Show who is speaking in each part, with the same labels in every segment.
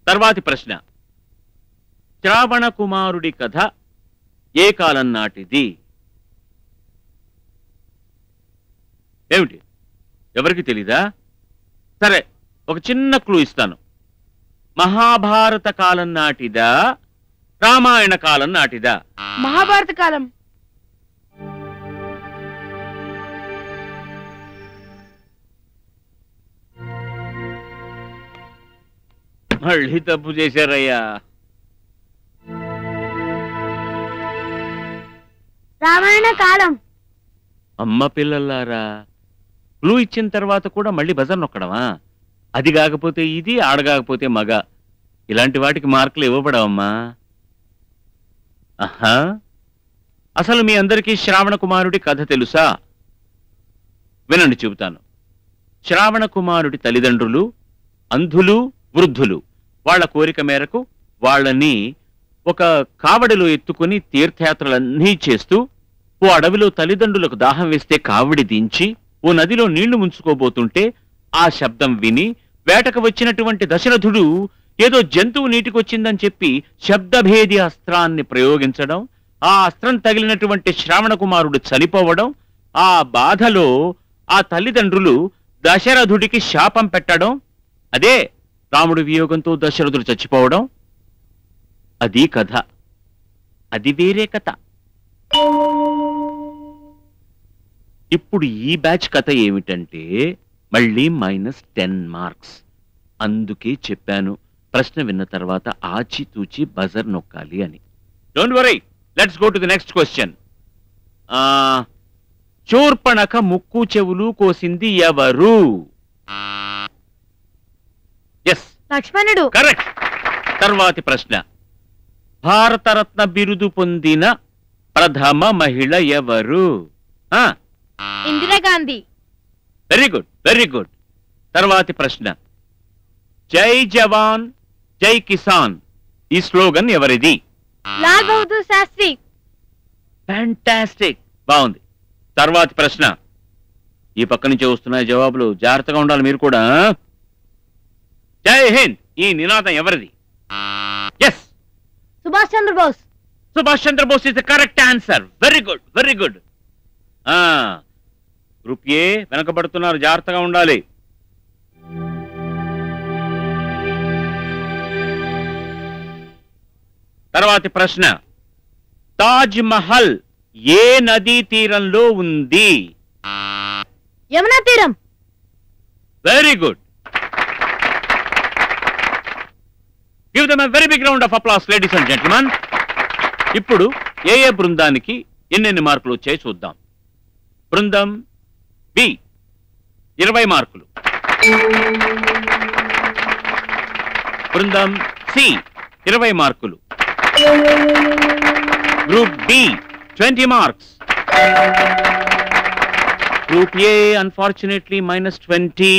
Speaker 1: తర్వాతి ప్రశ్న, శ్రావణ కుమారుడి కథ ఏ కాలం నాటిది? ఏమిటి, ఎవరికి తెలీదా? సరే, ఒక చిన్న క్లూ ఇస్తాను. మహాభారత కాలం నాటిదా, రామాయణ కాలం నాటిదా?
Speaker 2: మహాభారత కాలం.
Speaker 1: మళ్ళీ తప్పు చేశారయ్యా.
Speaker 2: రామాయణ కాలం.
Speaker 1: అమ్మ పిల్లలారా, క్లూ ఇచ్చిన తర్వాత కూడా మళ్ళీ బజర్ నొక్కడమా? అది కాకపోతే ఇది, ఆడగాకపోతే మగ. ఇలాంటి వాటికి మార్కులు ఇవ్వబడవమ్మా. ఆహా, అసలు మీ అందరికీ శ్రావణ కుమారుడి కథ తెలుసా? వినండి, చెబుతాను. శ్రావణ కుమారుడి తల్లిదండ్రులు అంధులు, వృద్ధులు. వాళ్ల కోరిక మేరకు వాళ్ళని ఒక కావడిలో ఎత్తుకుని తీర్థయాత్రలన్నీ చేస్తూ ఓ అడవిలో తల్లిదండ్రులకు దాహం వేస్తే కావడి దించి ఓ నదిలో నీళ్లు ముంచుకోబోతుంటే ఆ శబ్దం విని వేటకు వచ్చినటువంటి దశరథుడు ఏదో జంతువు నీటికొచ్చిందని చెప్పి శబ్దభేది అస్త్రాన్ని ప్రయోగించడం, ఆ అస్త్రం తగిలినటువంటి శ్రావణ కుమారుడు చనిపోవడం, ఆ బాధలో ఆ తల్లిదండ్రులు దశరథుడికి శాపం పెట్టడం, అదే రాముడి వియోగంతో దశరథుడు చచ్చిపోవడం. అది కథ. అది వేరే కథ. ఇప్పుడు ఈ బ్యాచ్ కథ ఏమిటంటే మళ్ళీ -10 మార్క్స్. అందుకే చెప్పాను ప్రశ్న విన్న తర్వాత ఆచితూచి బజర్ నొక్కాలి అని. Don't worry, let's go to the next question. Shurpanakha ముక్కు చెవులు కోసింది ఎవరు? ఎస్,
Speaker 2: లక్ష్మణుడు.
Speaker 1: కరెక్ట్. తర్వాతి ప్రశ్న, భారతరత్న బిరుదు పొందిన ప్రథమ మహిళ ఎవరు?
Speaker 2: Indira Gandhi.
Speaker 1: Very good, very good. తర్వాతి ప్రశ్న, జై జవాన్ జై కిసాన్ ఈ స్లోగన్ ఎవరిది?
Speaker 2: లాల్ బహదూర్ శాస్త్రి.
Speaker 1: ఫ్యాంటాస్టిక్, బాగుంది. తర్వాతి ప్రశ్న, ఈ పక్క నుంచి వస్తున్నాయి జవాబులు, జాగ్రత్తగా ఉండాలి మీరు కూడా. జై హింద్ ఈ నినాదం ఎవరిది? Yes,
Speaker 2: Subhash Chandrabose.
Speaker 1: Subhash Chandrabose is the correct answer. Very good, very good. Group A వెనకబడుతున్నారు, జాగ్రత్తగా ఉండాలి. తర్వాతి ప్రశ్న, తాజ్ మహల్ ఏ నదీ తీరంలో ఉంది?
Speaker 2: యమునా తీరం.
Speaker 1: Very good. Give them a very big round of applause ladies and gentlemen. ఇప్పుడు ఏ బృందానికి ఎన్నెన్ని మార్కులు వచ్చాయి చూద్దాం. బృందం బి 20 మార్కులు, బృందం సి 20 మార్కులు, group B 20 marks, group A unfortunately -20.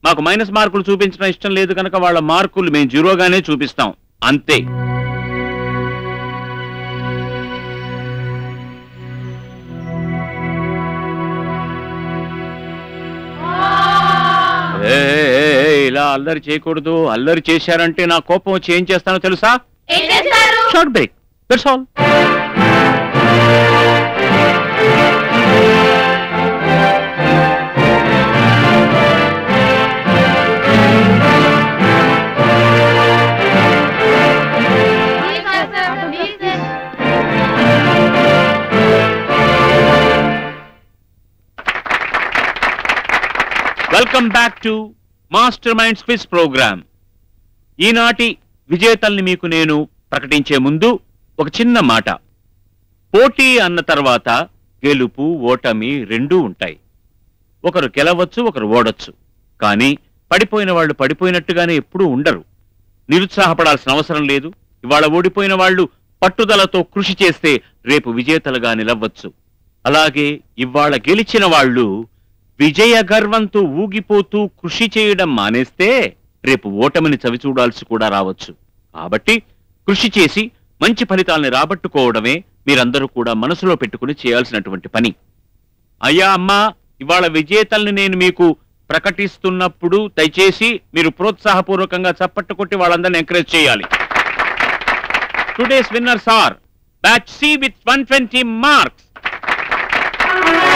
Speaker 1: మాకు మైనస్ మార్కులు చూపించడం ఇష్టం లేదు కనుక వాళ్ళ మార్కులు మేము జీరోగానే చూపిస్తాం, అంతే. ఇలా అల్లరి చేయకూడదు. అల్లరి చేశారంటే నా కోపం వచ్చి ఏం చేస్తానో తెలుసా? Short break, that's all. Welcome back to Master Minds quiz programme. ఈనాటి విజేతల్ని మీకు నేను ప్రకటించే ముందు ఒక చిన్న మాట. పోటీ అన్న తర్వాత గెలుపు ఓటమి రెండూ ఉంటాయి. ఒకరు గెలవచ్చు, ఒకరు ఓడొచ్చు. కానీ పడిపోయిన వాళ్ళు పడిపోయినట్టుగానే ఎప్పుడూ ఉండరు. నిరుత్సాహపడాల్సిన అవసరం లేదు. ఇవాళ ఓడిపోయిన వాళ్ళు పట్టుదలతో కృషి చేస్తే రేపు విజేతలుగా నిలవచ్చు. అలాగే ఇవాళ గెలిచిన వాళ్ళు విజయ గర్వంతో ఊగిపోతూ కృషి చేయడం మానేస్తే రేపు ఓటమిని చవిచూడాల్సి కూడా రావచ్చు. కాబట్టి కృషి చేసి మంచి ఫలితాలని రాబట్టుకోవడమే మీరందరూ కూడా మనసులో పెట్టుకుని చేయాల్సినటువంటి పని. అయ్యా అమ్మా, ఇవాళ విజేతల్ని నేను మీకు ప్రకటిస్తున్నప్పుడు దయచేసి మీరు ప్రోత్సాహపూర్వకంగా చప్పట్టు కొట్టి వాళ్ళందరినీ ఎంకరేజ్ చేయాలి. Today's winners are batch C with 120 marks.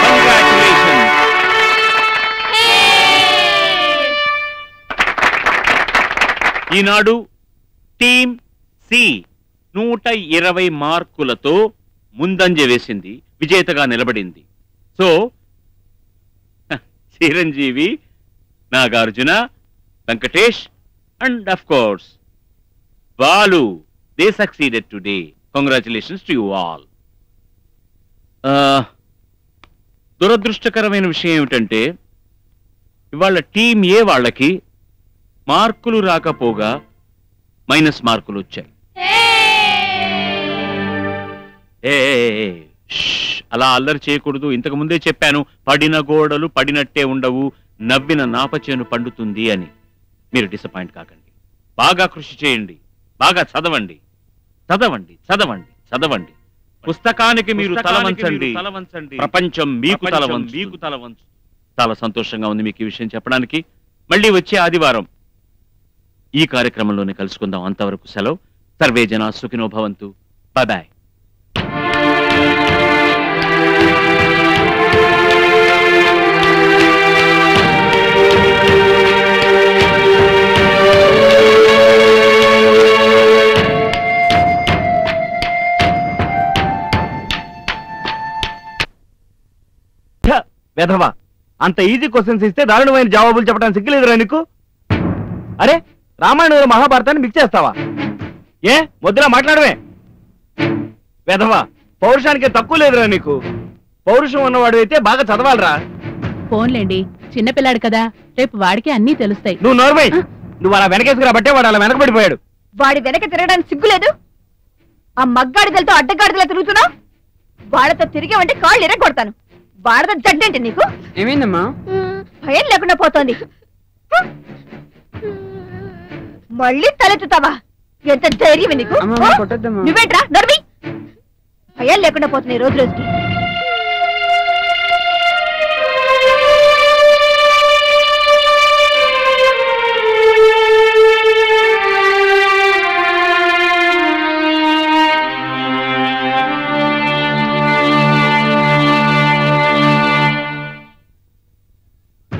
Speaker 1: Congratulations. ఈనాడు టీమ్ సి 120 మార్కులతో ముందంజ వేసింది, విజేతగా నిలబడింది. సో Chiranjeevi, Nagarjuna, Venkatesh and of course Balu, they succeeded today. Congratulations to you all. దురదృష్టకరమైన విషయం ఏమిటంటే ఇవాళ టీం ఏ వాళ్ళకి మార్కులు రాకపోగా మైనస్ మార్కులు వచ్చాయి. అలా అల్లరి చేయకూడదు. ఇంతకు ముందే చెప్పాను, పడిన గోడలు పడినట్టే ఉండవు, నవ్విన నాపచేను పండుతుంది అని. మీరు డిసప్పాయింట్ కాకండి. బాగా కృషి చేయండి, బాగా చదవండి, చదవండి, చదవండి, చదవండి. పుస్తకానికి మీరు తలవంచండి, ప్రపంచం మీకు తలవంచు. చాలా సంతోషంగా ఉంది మీకు ఈ విషయం చెప్పడానికి. మళ్ళీ వచ్చే ఆదివారం ఈ కార్యక్రమంలోనే కలుసుకుందాం. అంతవరకు సెలవు. సర్వే జనా సుఖినో భవంతు. Bye bye.
Speaker 3: వెధవా, అంత ఈజీ క్వశ్చన్స్ ఇస్తే దారుణమైన జవాబులు చెప్పడానికి సిగ్గులేదురా నీకు? అరే, రామాయణంలో మహాభారతాన్ని మిక్స్ చేస్తావా? ఏ వద్దులా మాట్లాడమే వెధవా, పౌరుషానికి తక్కువ లేదురా నీకు. పౌరుషం ఉన్నవాడు అయితే బాగా చదవాలరా.
Speaker 4: ఫోన్లేండి, చిన్నపిల్లాడు కదా, రేపు వాడికి అన్నీ తెలుస్తాయి.
Speaker 3: నువ్వు నోర్మై, నువ్వు అలా వెనకేసుకురాబట్టే వాడు అలా వెనకబడిపోయాడు.
Speaker 2: వాడి వెనక తిరగడానికి సిగ్గులేదు? ఆ మగ్గాడిదలతో అడ్డగాడిదలా తిరుగుతున్నావు. వాడితో తిరిగావంటే కాళ్ళు ఎరగొడతాను. వాడతో జడ్డంటే నీకు
Speaker 5: ఏమైందమ్మా?
Speaker 2: భయం లేకుండా పోతోంది. మళ్ళీ తలెత్తుతావా? ఎంత ధైర్యం నీకు? నువ్వేంట్రా నర్మి? భయం లేకుండా పోతున్నాయి రోజు రోజుకి.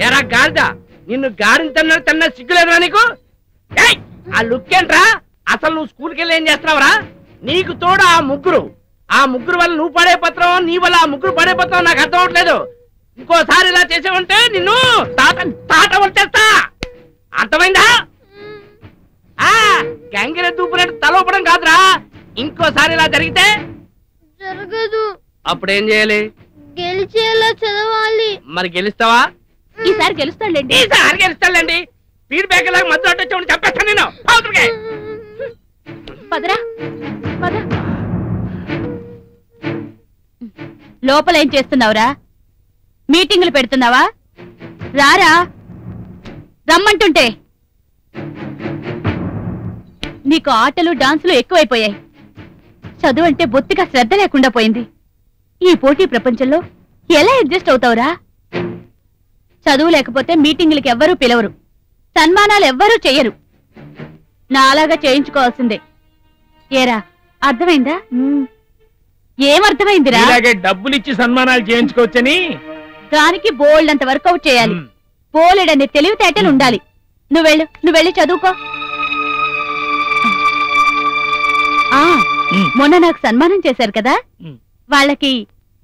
Speaker 5: ఎరా గాడిదా, నిన్ను గాడిని తన్నా సిగ్గులేదురా నీకు? ఆ లుక్ ఏంట్రా? అసలు నువ్వు స్కూల్కి వెళ్ళి ఏం చేస్తున్నావురా? నీకు తోడు ఆ ముగ్గురు వల్ల నువ్వు పడే పత్రం, నీ వల్ల ఆ ముగ్గురు పడే పత్రం నాకు అర్థం అవట్లేదు. ఇంకోసారి ఇలా చేసావంటే నిన్ను తాట వచ్చేస్తా. అర్థమైందా? గంగిర దూపునట్టు తలవపడం కాదురా. ఇంకోసారి ఇలా జరిగితే
Speaker 2: జరగదు.
Speaker 5: అప్పుడేం చేయాలి?
Speaker 2: గెలిచేలా చదవాలి.
Speaker 5: మరి గెలుస్తావా?
Speaker 4: ఈసారి గెలుస్తాడులేండి.
Speaker 5: ఈసారి గెలుస్తాడులేండి. ఫీడ్బ్యాక్ లాగా మధ్య వచ్చి చెప్పేస్తాను నేను.
Speaker 4: పదరా పద. లోపలేం చేస్తున్నావురా? మీటింగులు పెడుతున్నావా? రారా, రమ్మంటుంటే. నీకు ఆటలు డాన్సులు ఎక్కువైపోయాయి. చదువు అంటే బొత్తిగా శ్రద్ధ లేకుండా పోయింది. ఈ పోటీ ప్రపంచంలో ఎలా అడ్జస్ట్ అవుతావురా? చదువు లేకపోతే మీటింగులకి ఎవ్వరూ పిలవరు, సన్మానాలు ఎవ్వరూ చెయ్యరు. నాలాగా చేయించుకోవాల్సిందే. ఏరా, అర్థమైందా? ఏమర్థమైందిరా?
Speaker 3: ఇలాగే డబ్బులిచ్చి సన్మానాలు చేయించుకోవచ్చని.
Speaker 4: దానికి బోల్డంత వర్కౌట్ చేయాలి. బోలెడన్ని తెలివితేటలు ఉండాలి. నువ్వెళ్ళి చదువుకో. మొన్న నాకు సన్మానం చేశారు కదా, వాళ్ళకి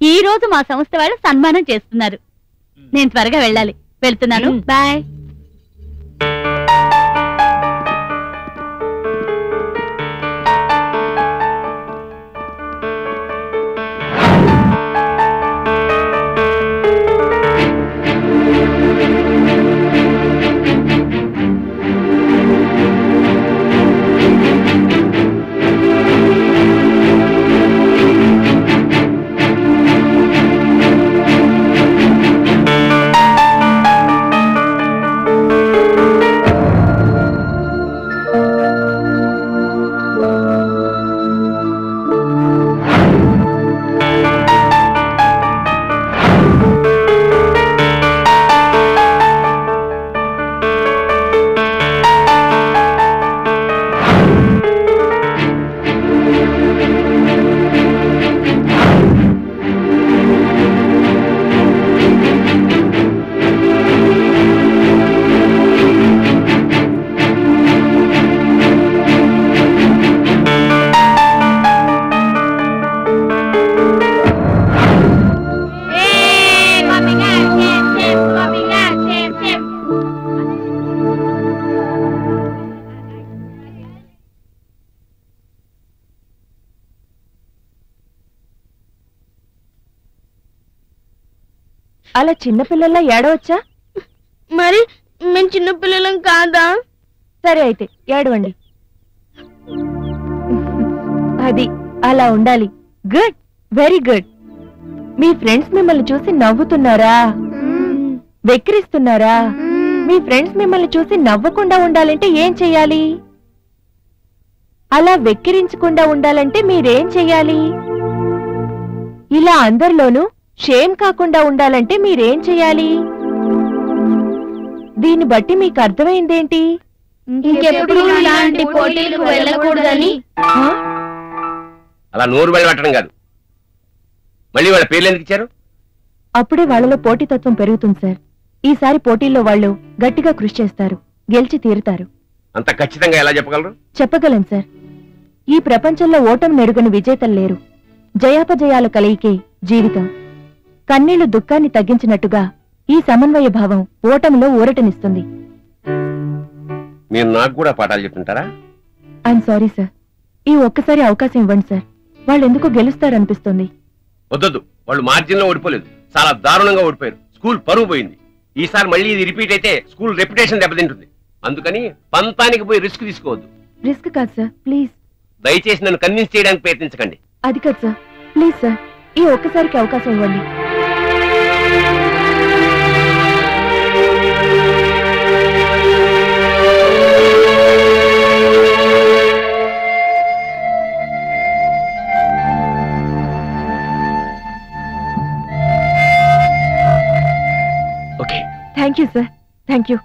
Speaker 4: ఈ రోజు మా సంస్థ వాళ్ళు సన్మానం చేస్తున్నారు. నేను త్వరగా వెళ్ళాలి. వెళ్తున్నాను. బాయ్.
Speaker 2: అలా చిన్నపిల్లల్లా ఏడవచ్చా?
Speaker 6: మరి మేము చిన్నపిల్లలం కాదా?
Speaker 2: సరే అయితే ఏడవండి. అది అలా ఉండాలి. Good, very good. మీ ఫ్రెండ్స్ మిమ్మల్ని చూసి నవ్వుతున్నారా, వెక్కిరిస్తున్నారా? మీ ఫ్రెండ్స్ మిమ్మల్ని చూసి నవ్వకుండా ఉండాలంటే ఏం చెయ్యాలి? అలా వెక్కిరించకుండా ఉండాలంటే మీరేం చెయ్యాలి? ఇలా అందరిలోనూ షేమ్ కాకుండా ఉండాలంటే మీరేం చెయ్యాలి? దీన్ని బట్టి మీకు అర్థమైందేంటి?
Speaker 6: ఇంకెప్పుడు ఇలాంటి పోటీలకు వెళ్ళకూడదని.
Speaker 5: అలా నోరు వెళ్ళబట్టడం కాదు. మళ్ళీ వాళ్ళ పేర్లు ఎందుకు ఇచ్చారు?
Speaker 2: అప్పుడే వాళ్ళలో పోటీతత్వం పెరుగుతుంది సార్. ఈసారి పోటీల్లో వాళ్ళు గట్టిగా కృషి చేస్తారు, గెలిచి తీరుతారు.
Speaker 5: అంత ఖచ్చితంగా ఎలా చెప్పగలరు?
Speaker 2: చెప్పగలను సార్. ఈ ప్రపంచంలో ఓటమి నెరుగని విజేతలు లేరు. జయాపజయాల కలయికే జీవితం. కన్నీళ్లు దుఃఖాన్ని తగ్గించినట్టుగా ఈ సమన్వయ భావం ఓటమిలో ఊరటనిస్తుంది.
Speaker 5: మీరు నాకు కూడా పాఠాలు చెప్తుంటారా?
Speaker 2: I'm sorry sir. ఈ ఒక్కసారి అవకాశం ఇవ్వండి సార్. వాళ్ళు ఎందుకో గెలుస్తారనిపిస్తుంది.
Speaker 5: వద్దొద్దు, వాళ్ళు మార్జిన్ లో ఓడిపోలేదు, చాలా దారుణంగా ఓడిపోయారు. స్కూల్ పరువు పోయింది. ఈసారి మళ్ళీ ఇది రిపీట్ అయితే స్కూల్ రెప్యుటేషన్ దెబ్బతింటుంది. అందుకని పంతానికి పోయి రిస్క్ తీసుకోవద్దు.
Speaker 2: రిస్క్ కాదు సార్, ప్లీజ్.
Speaker 5: దయచేసి నన్ను కన్విన్స్ చేయడానికి ప్రయత్నించకండి.
Speaker 2: అది కాదు సార్, ప్లీజ్ సార్. ఈ ఒక్కసారికి అవకాశం ఇవ్వండి.
Speaker 5: Okay,
Speaker 2: thank you sir, thank you.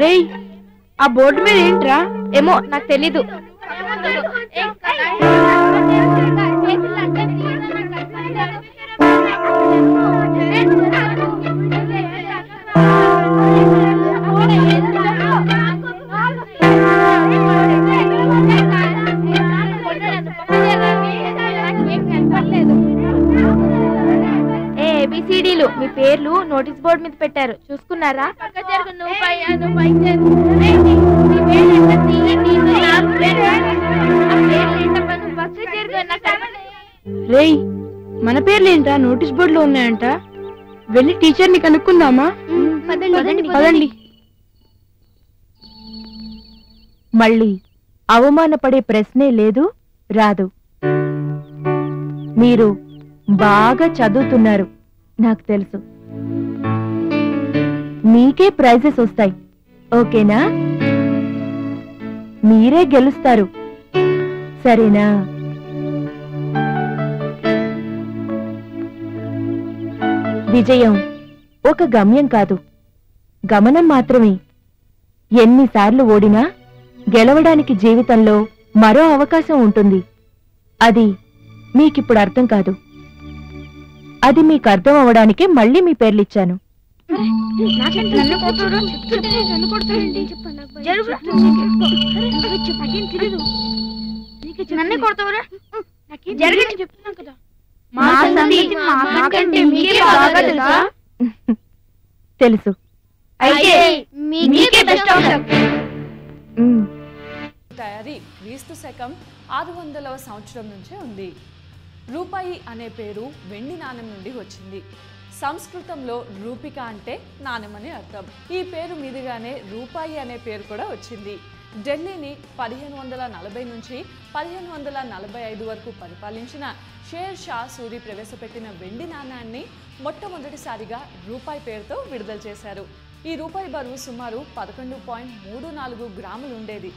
Speaker 6: రేయ్, ఆ బోర్డు మీద ఏంట్రా? ఏమో నాకు తెలీదు. ఏబిసిడీలు మీ పేర్లు నోటీస్ బోర్డు మీద పెట్టారు, చూసుకున్నారా? రేయ్, మన పేర్లేంట్రా నోటీస్ బోర్డులో ఉన్నాయంట. వెళ్ళి టీచర్ని కనుక్కుందామా? పదండి.
Speaker 2: మళ్ళీ అవమానపడే ప్రశ్నే లేదు, రాదు. మీరు బాగా చదువుతున్నారు, నాకు తెలుసు. మీకే ప్రైజెస్ వస్తాయి, ఓకేనా? మీరే గెలుస్తారు, సరేనా? విజయం ఒక గమ్యం కాదు, గమనం మాత్రమే. ఎన్నిసార్లు ఓడినా గెలవడానికి జీవితంలో మరో అవకాశం ఉంటుంది. అది మీకిప్పుడు అర్థం కాదు. అది మీకు అర్థం అవడానికే మళ్ళీ మీ పేర్లిచ్చాను. తెలుసు.
Speaker 7: తయారీ క్రీస్తు శకం 600వ సంవత్సరం నుంచే ఉంది. రూపాయి అనే పేరు వెండి నాణెం నుండి వచ్చింది. సంస్కృతంలో రూపిక అంటే నాణెమని అర్థం. ఈ పేరు మీదుగానే రూపాయి అనే పేరు కూడా వచ్చింది. ఢిల్లీని 1540 నుంచి 1545 వరకు పరిపాలించిన షేర్ షా సూరి ప్రవేశపెట్టిన వెండి నాణాన్ని మొట్టమొదటిసారిగా రూపాయి పేరుతో విడుదల చేశారు. ఈ రూపాయి బరువు సుమారు 11.34 గ్రాములు ఉండేది.